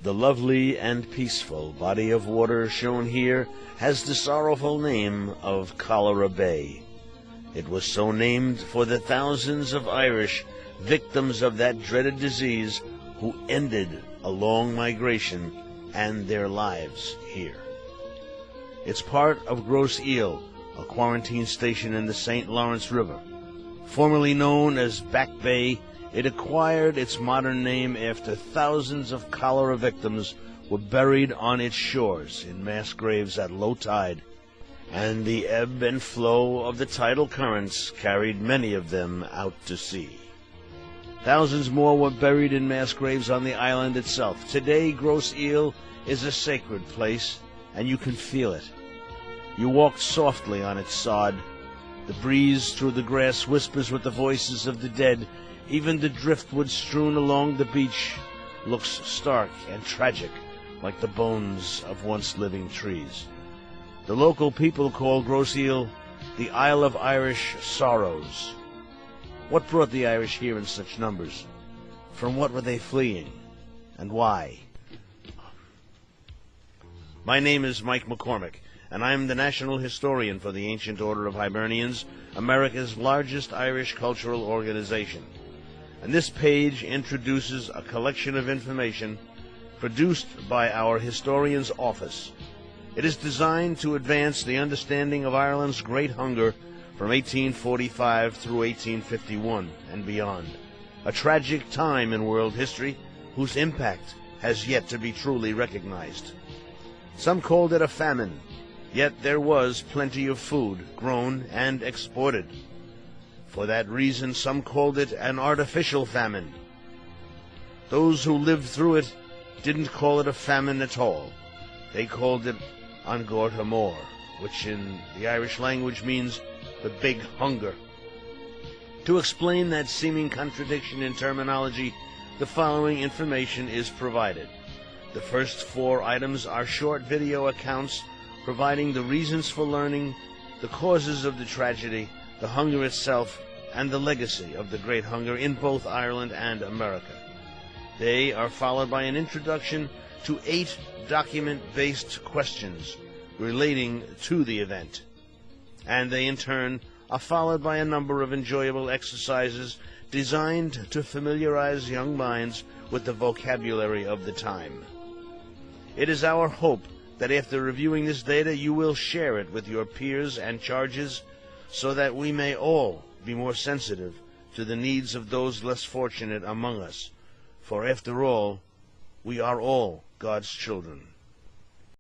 The lovely and peaceful body of water shown here has the sorrowful name of Cholera Bay. It was so named for the thousands of Irish victims of that dreaded disease who ended a long migration and their lives here. It's part of Grosse Ile, a quarantine station in the St. Lawrence River. Formerly known as Back Bay, it acquired its modern name after thousands of cholera victims were buried on its shores in mass graves at low tide, and the ebb and flow of the tidal currents carried many of them out to sea. Thousands more were buried in mass graves on the island itself. Today, Grosse Ile is a sacred place, and you can feel it. You walk softly on its sod. The breeze through the grass whispers with the voices of the dead. Even the driftwood strewn along the beach looks stark and tragic, like the bones of once living trees. The local people call Grosse Ile the Isle of Irish Sorrows. What brought the Irish here in such numbers? From what were they fleeing, and why? My name is Mike McCormick, and I am the National Historian for the Ancient Order of Hibernians, America's largest Irish cultural organization. And this page introduces a collection of information produced by our Historian's Office. It is designed to advance the understanding of Ireland's Great Hunger from 1845 through 1851 and beyond, a tragic time in world history whose impact has yet to be truly recognized. Some called it a famine, yet there was plenty of food grown and exported. For that reason, some called it an artificial famine. Those who lived through it didn't call it a famine at all. They called it An Gorta Mór, which in the Irish language means the Big Hunger. To explain that seeming contradiction in terminology, the following information is provided. The first 4 items are short video accounts providing the reasons for learning, the causes of the tragedy, the hunger itself, and the legacy of the Great Hunger in both Ireland and America. They are followed by an introduction to 8 document-based questions relating to the event, and they in turn are followed by a number of enjoyable exercises designed to familiarize young minds with the vocabulary of the time. It is our hope that after reviewing this data you will share it with your peers and charges so that we may all be more sensitive to the needs of those less fortunate among us, for after all, we are all God's children.